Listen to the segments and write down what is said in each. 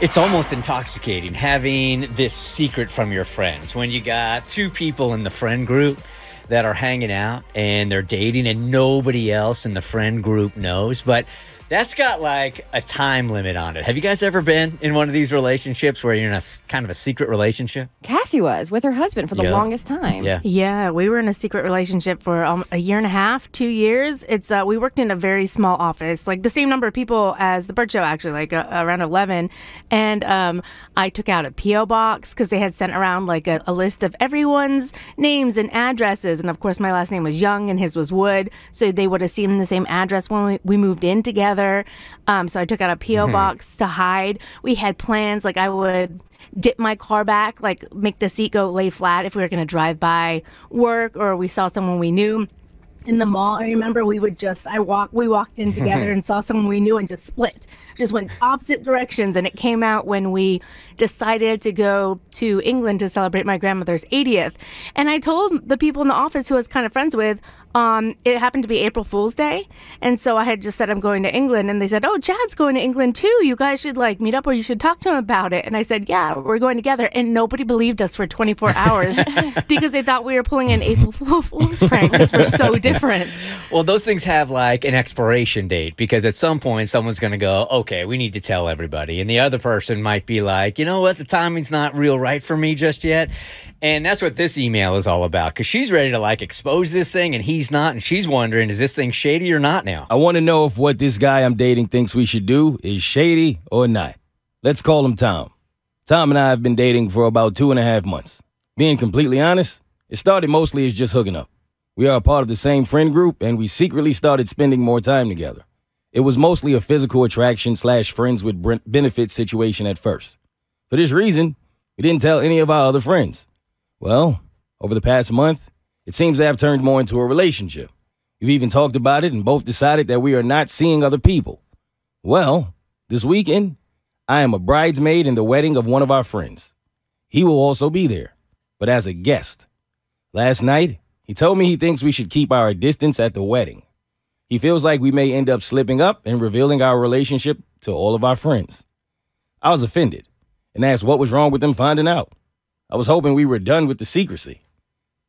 It's almost intoxicating having this secret from your friends when you got two people in the friend group that are hanging out and they're dating and nobody else in the friend group knows. But that's got like a time limit on it. Have you guys ever been in one of these relationships where you're in a kind of a secret relationship? Cassie was with her husband for the longest time. Yeah, we were in a secret relationship for a year and a half, 2 years. It's we worked in a very small office, like the same number of people as the Bert Show, actually, like around 11. And I took out a P.O. box because they had sent around like a list of everyone's names and addresses. And of course, my last name was Young and his was Wood. So they would have seen the same address when we moved in together. So I took out a P.O. box to hide. We had plans, like I would dip my car back, like make the seat go lay flat if we were going to drive by work or we saw someone we knew in the mall. I remember we walked in together and saw someone we knew and just split. Just went opposite directions. And it came out when we decided to go to England to celebrate my grandmother's 80th. And I told the people in the office who I was kind of friends with, it happened to be April Fool's Day. And so I had just said I'm going to England. And they said, oh, Chad's going to England too. You guys should like meet up or you should talk to him about it. And I said, yeah, we're going together. And nobody believed us for 24 hours because they thought we were pulling an April Fool's prank because we're so different. Well, those things have like an expiration date because at some point someone's going to go, okay, we need to tell everybody. And the other person might be like, you know what, the timing's not real right for me just yet. And that's what this email is all about because she's ready to like expose this thing and he's not. And she's wondering, is this thing shady or not now? I want to know if what this guy I'm dating thinks we should do is shady or not. Let's call him Tom. Tom and I have been dating for about 2.5 months. Being completely honest, it started mostly as just hooking up. We are a part of the same friend group and we secretly started spending more time together. It was mostly a physical attraction / friends with benefits situation at first. For this reason, we didn't tell any of our other friends. Well, over the past month, it seems to have turned more into a relationship. We've even talked about it and both decided that we are not seeing other people. Well, this weekend, I am a bridesmaid in the wedding of one of our friends. He will also be there, but as a guest. Last night, he told me he thinks we should keep our distance at the wedding. He feels like we may end up slipping up and revealing our relationship to all of our friends. I was offended and asked what was wrong with them finding out. I was hoping we were done with the secrecy.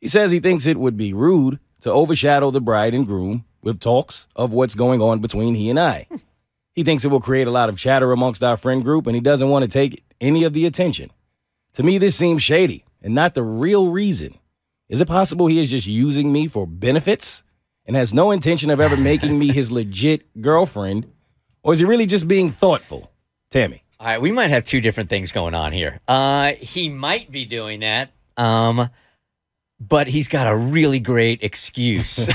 He says he thinks it would be rude to overshadow the bride and groom with talks of what's going on between he and I. He thinks it will create a lot of chatter amongst our friend group, and he doesn't want to take any of the attention. To me, this seems shady and not the real reason. Is it possible he is just using me for benefits and has no intention of ever making me his legit girlfriend? Or is he really just being thoughtful? Tammy. All right, we might have two different things going on here. He might be doing that, but he's got a really great excuse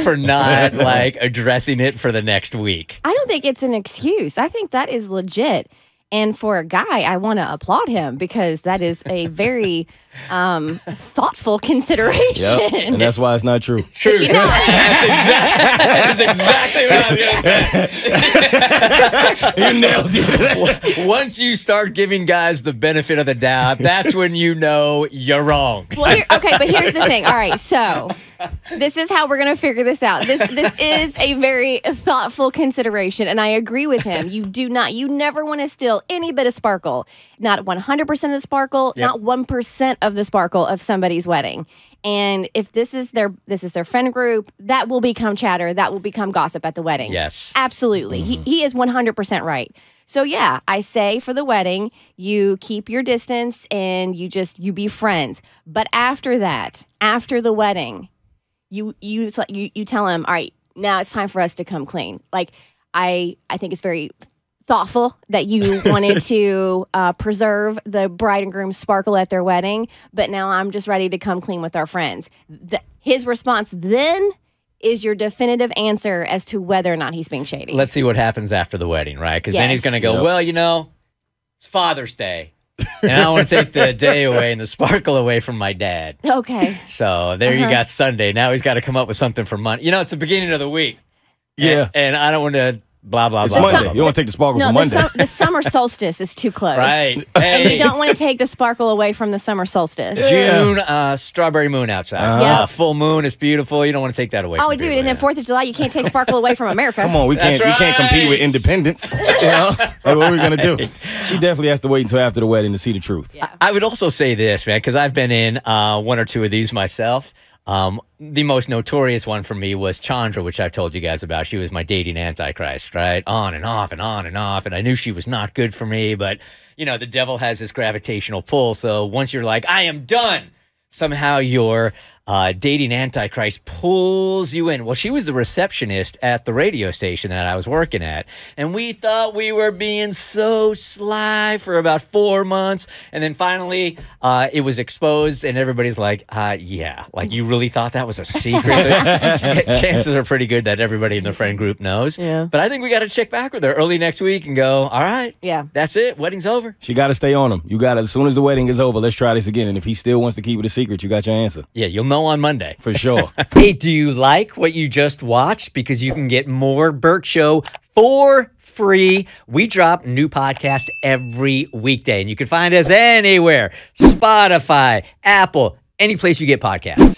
for not like addressing it for the next week. I don't think it's an excuse. I think that is legit. And for a guy, I want to applaud him because that is a very thoughtful consideration. Yep, and that's why it's not true. True. Yeah. That's exactly what I was going to say. You nailed it. Once you start giving guys the benefit of the doubt, that's when you know you're wrong. Well, okay, but here's the thing. All right, so this is how we're going to figure this out. This is a very thoughtful consideration, and I agree with him. You never want to steal any bit of sparkle. Not 100% of the sparkle, not 1% of the sparkle of somebody's wedding. And if this is their friend group, that will become chatter, that will become gossip at the wedding. Yes. Absolutely. He is 100% right. So yeah, I say for the wedding, you keep your distance and you be friends. But after that, after the wedding, you tell him, all right, now it's time for us to come clean. Like I think it's very thoughtful that you wanted to preserve the bride and groom's sparkle at their wedding, but now I'm just ready to come clean with our friends. His response then is your definitive answer as to whether or not he's being shady. Let's see what happens after the wedding, right? Because then he's going to go, well, you know, it's Father's Day. And I want to take the day away and the sparkle away from my dad. Okay. So there you got Sunday. Now he's got to come up with something for Monday. You know, it's the beginning of the week. Yeah. And I don't want to blah, blah, It's blah. Monday. blah, You blah. want to take the sparkle No, for Monday. the summer solstice is too close. Right. And Hey. you don't want to take the sparkle away from the summer solstice. June, strawberry moon outside. Yeah. Full moon. It's beautiful. You don't want to take that away Oh, from dude, people, and then yeah. 4th of July, you can't take sparkle away from America. Come on, we can't compete with right. independence. You know? Like, what are we gonna do? She definitely has to wait until after the wedding to see the truth. Yeah. I would also say this, man, because I've been in one or two of these myself. The most notorious one for me was Chandra, which I've told you guys about. She was my dating antichrist, right? On and off and on and off. And I knew she was not good for me, but, you know, the devil has this gravitational pull. So once you're like, I am done, somehow your dating antichrist pulls you in. Well, she was the receptionist at the radio station that I was working at. And we thought we were being so sly for about 4 months. And then finally, it was exposed, and everybody's like, yeah, like you really thought that was a secret? So chances are pretty good that everybody in the friend group knows. Yeah. But I think we got to check back with her early next week and go, all right, Yeah. that's it. Wedding's over. She got to stay on him. You got to, as soon as the wedding is over, let's try this again. And if he still wants to keep it a secret, you got your answer. Yeah, you'll know on Monday. For sure. Hey, do you like what you just watched? Because you can get more Bert Show for free. We drop new podcast every weekday, and you can find us anywhere. Spotify, Apple, any place you get podcasts.